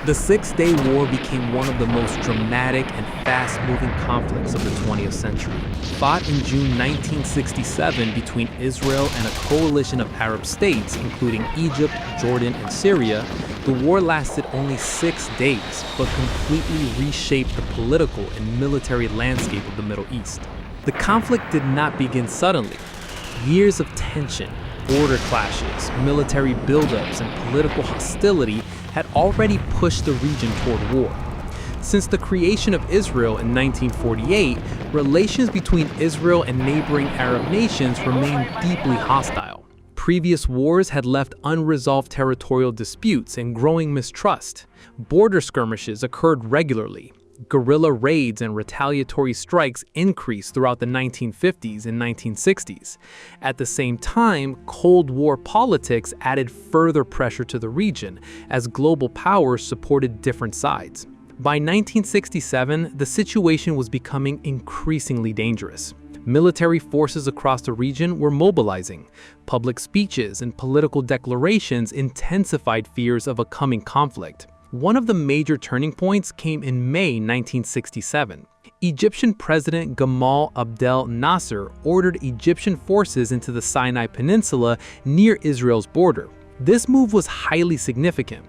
The Six-Day War became one of the most dramatic and fast-moving conflicts of the 20th century. Fought in June 1967 between Israel and a coalition of Arab states, including Egypt, Jordan, and Syria, the war lasted only 6 days, but completely reshaped the political and military landscape of the Middle East. The conflict did not begin suddenly. Years of tension, border clashes, military buildups, and political hostility had already pushed the region toward war. Since the creation of Israel in 1948, relations between Israel and neighboring Arab nations remained deeply hostile. Previous wars had left unresolved territorial disputes and growing mistrust. Border skirmishes occurred regularly. Guerrilla raids and retaliatory strikes increased throughout the 1950s and 1960s. At the same time, Cold War politics added further pressure to the region as global powers supported different sides. By 1967, the situation was becoming increasingly dangerous. Military forces across the region were mobilizing. Public speeches and political declarations intensified fears of a coming conflict. One of the major turning points came in May 1967. Egyptian President Gamal Abdel Nasser ordered Egyptian forces into the Sinai Peninsula near Israel's border. This move was highly significant.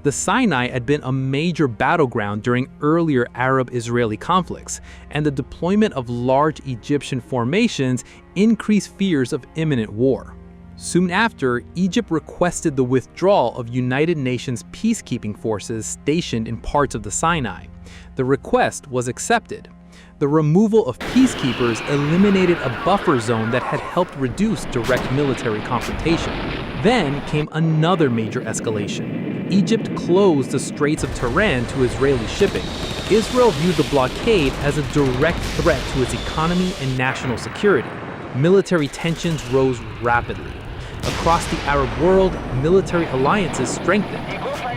The Sinai had been a major battleground during earlier Arab-Israeli conflicts, and the deployment of large Egyptian formations increased fears of imminent war. Soon after, Egypt requested the withdrawal of United Nations peacekeeping forces stationed in parts of the Sinai. The request was accepted. The removal of peacekeepers eliminated a buffer zone that had helped reduce direct military confrontation. Then came another major escalation. Egypt closed the Straits of Tiran to Israeli shipping. Israel viewed the blockade as a direct threat to its economy and national security. Military tensions rose rapidly. Across the Arab world, military alliances strengthened.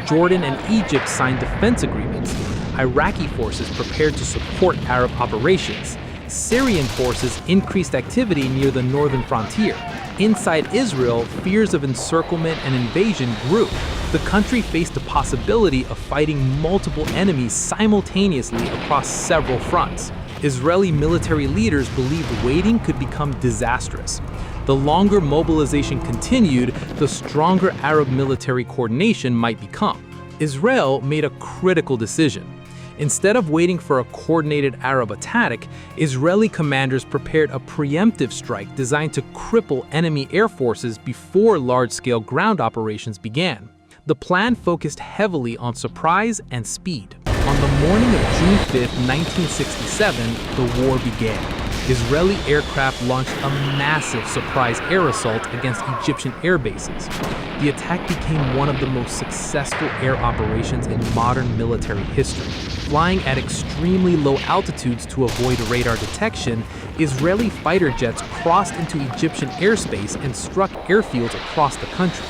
Jordan and Egypt signed defense agreements. Iraqi forces prepared to support Arab operations. Syrian forces increased activity near the northern frontier. Inside Israel, fears of encirclement and invasion grew. The country faced the possibility of fighting multiple enemies simultaneously across several fronts. Israeli military leaders believed waiting could become disastrous. The longer mobilization continued, the stronger Arab military coordination might become. Israel made a critical decision. Instead of waiting for a coordinated Arab attack, Israeli commanders prepared a preemptive strike designed to cripple enemy air forces before large-scale ground operations began. The plan focused heavily on surprise and speed. On the morning of June 5, 1967, the war began. Israeli aircraft launched a massive surprise air assault against Egyptian air bases. The attack became one of the most successful air operations in modern military history. Flying at extremely low altitudes to avoid radar detection, Israeli fighter jets crossed into Egyptian airspace and struck airfields across the country.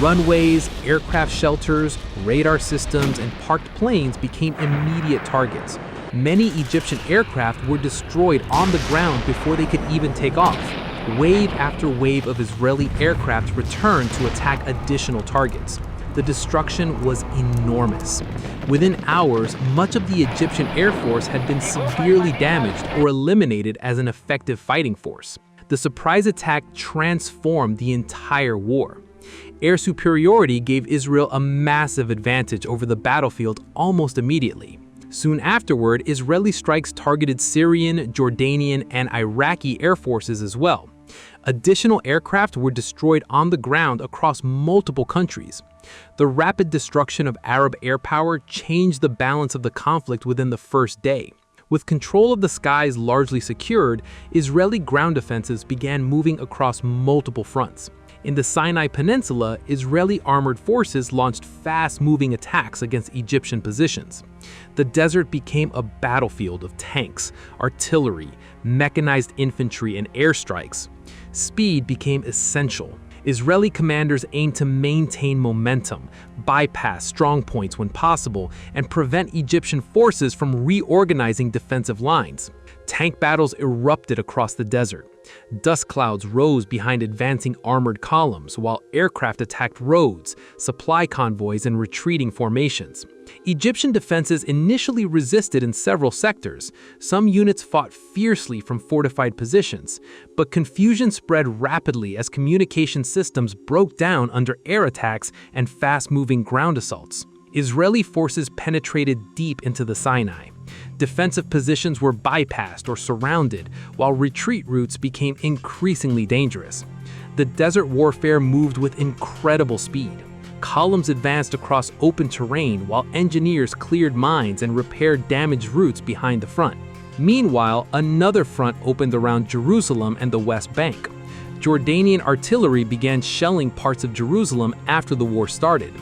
Runways, aircraft shelters, radar systems, and parked planes became immediate targets. Many Egyptian aircraft were destroyed on the ground before they could even take off. Wave after wave of Israeli aircraft returned to attack additional targets. The destruction was enormous. Within hours, much of the Egyptian Air Force had been severely damaged or eliminated as an effective fighting force. The surprise attack transformed the entire war. Air superiority gave Israel a massive advantage over the battlefield almost immediately. Soon afterward, Israeli strikes targeted Syrian, Jordanian, and Iraqi air forces as well. Additional aircraft were destroyed on the ground across multiple countries. The rapid destruction of Arab air power changed the balance of the conflict within the first day. With control of the skies largely secured, Israeli ground defenses began moving across multiple fronts. In the Sinai Peninsula, Israeli armored forces launched fast-moving attacks against Egyptian positions. The desert became a battlefield of tanks, artillery, mechanized infantry, and airstrikes. Speed became essential. Israeli commanders aimed to maintain momentum, bypass strong points when possible, and prevent Egyptian forces from reorganizing defensive lines. Tank battles erupted across the desert. Dust clouds rose behind advancing armored columns, while aircraft attacked roads, supply convoys, and retreating formations. Egyptian defenses initially resisted in several sectors. Some units fought fiercely from fortified positions, but confusion spread rapidly as communication systems broke down under air attacks and fast-moving ground assaults. Israeli forces penetrated deep into the Sinai. Defensive positions were bypassed or surrounded, while retreat routes became increasingly dangerous. The desert warfare moved with incredible speed. Columns advanced across open terrain while engineers cleared mines and repaired damaged routes behind the front. Meanwhile, another front opened around Jerusalem and the West Bank. Jordanian artillery began shelling parts of Jerusalem after the war started.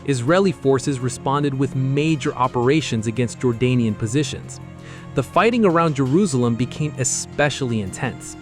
Israeli forces responded with major operations against Jordanian positions. The fighting around Jerusalem became especially intense.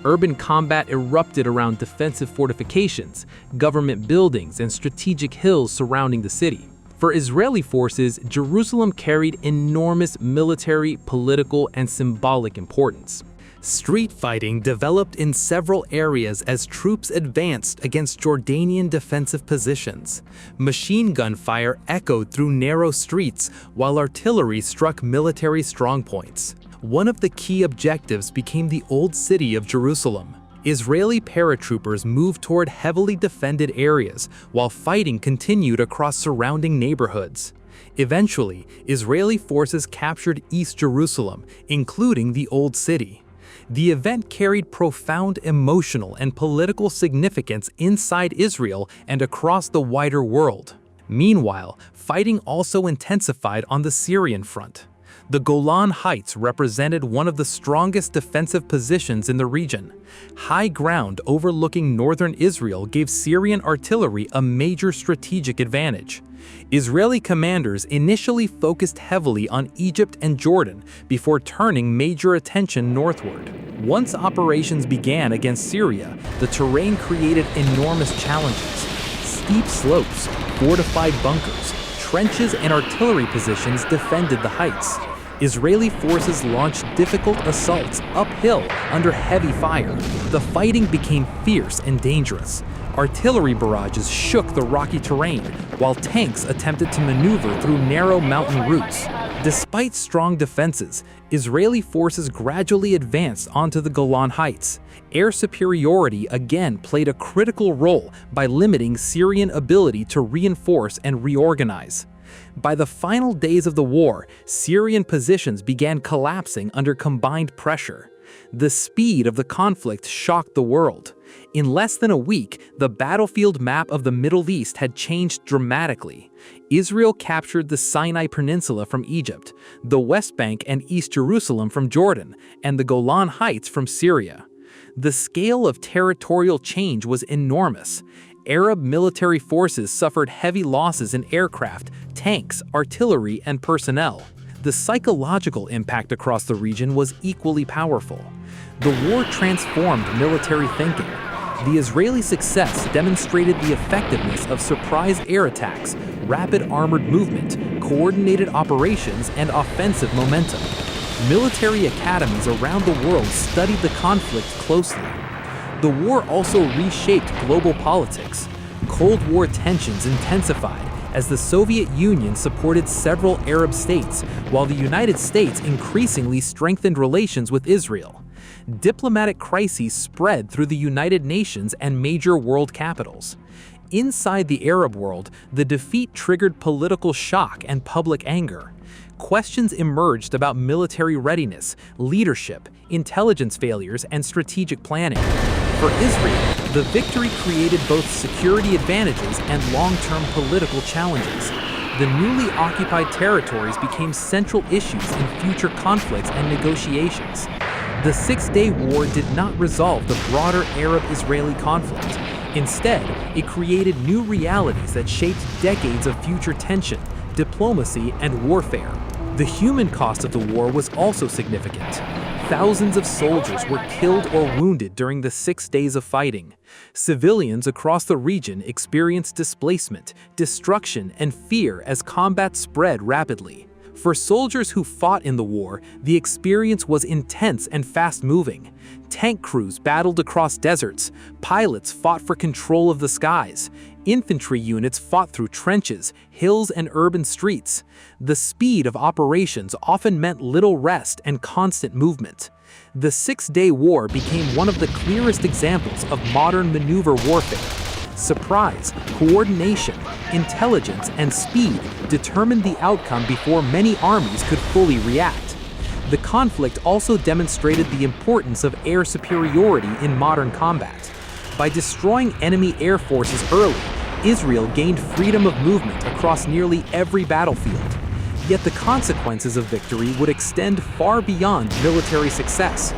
Urban combat erupted around defensive fortifications, government buildings, and strategic hills surrounding the city. For Israeli forces, Jerusalem carried enormous military, political, and symbolic importance. Street fighting developed in several areas as troops advanced against Jordanian defensive positions. Machine gun fire echoed through narrow streets, while artillery struck military strongpoints. One of the key objectives became the Old City of Jerusalem. Israeli paratroopers moved toward heavily defended areas, while fighting continued across surrounding neighborhoods. Eventually, Israeli forces captured East Jerusalem, including the Old City. The event carried profound emotional and political significance inside Israel and across the wider world. Meanwhile, fighting also intensified on the Syrian front. The Golan Heights represented one of the strongest defensive positions in the region. High ground overlooking northern Israel gave Syrian artillery a major strategic advantage. Israeli commanders initially focused heavily on Egypt and Jordan before turning major attention northward. Once operations began against Syria, the terrain created enormous challenges. Steep slopes, fortified bunkers, trenches, and artillery positions defended the heights. Israeli forces launched difficult assaults uphill under heavy fire. The fighting became fierce and dangerous. Artillery barrages shook the rocky terrain, while tanks attempted to maneuver through narrow mountain routes. Despite strong defenses, Israeli forces gradually advanced onto the Golan Heights. Air superiority again played a critical role by limiting Syrian ability to reinforce and reorganize. By the final days of the war, Syrian positions began collapsing under combined pressure. The speed of the conflict shocked the world. In less than a week, the battlefield map of the Middle East had changed dramatically. Israel captured the Sinai Peninsula from Egypt, the West Bank and East Jerusalem from Jordan, and the Golan Heights from Syria. The scale of territorial change was enormous. Arab military forces suffered heavy losses in aircraft, tanks, artillery, and personnel. The psychological impact across the region was equally powerful. The war transformed military thinking. The Israeli success demonstrated the effectiveness of surprise air attacks, rapid armored movement, coordinated operations, and offensive momentum. Military academies around the world studied the conflict closely. The war also reshaped global politics. Cold War tensions intensified as the Soviet Union supported several Arab states, while the United States increasingly strengthened relations with Israel. Diplomatic crises spread through the United Nations and major world capitals. Inside the Arab world, the defeat triggered political shock and public anger. Questions emerged about military readiness, leadership, intelligence failures, and strategic planning. For Israel, the victory created both security advantages and long-term political challenges. The newly occupied territories became central issues in future conflicts and negotiations. The Six-Day War did not resolve the broader Arab-Israeli conflict. Instead, it created new realities that shaped decades of future tension, diplomacy, and warfare. The human cost of the war was also significant. Thousands of soldiers were killed or wounded during the 6 days of fighting. Civilians across the region experienced displacement, destruction, and fear as combat spread rapidly. For soldiers who fought in the war, the experience was intense and fast-moving. Tank crews battled across deserts, pilots fought for control of the skies, infantry units fought through trenches, hills, and urban streets. The speed of operations often meant little rest and constant movement. The Six-Day War became one of the clearest examples of modern maneuver warfare. Surprise, coordination, intelligence, and speed determined the outcome before many armies could fully react. The conflict also demonstrated the importance of air superiority in modern combat. By destroying enemy air forces early, Israel gained freedom of movement across nearly every battlefield. Yet the consequences of victory would extend far beyond military success.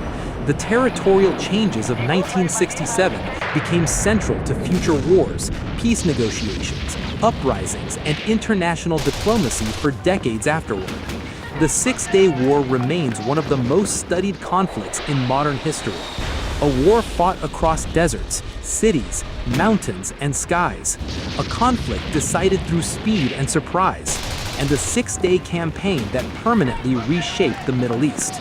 The territorial changes of 1967 became central to future wars, peace negotiations, uprisings, and international diplomacy for decades afterward. The Six-Day War remains one of the most studied conflicts in modern history. A war fought across deserts, cities, mountains, and skies. A conflict decided through speed and surprise, and a six-day campaign that permanently reshaped the Middle East.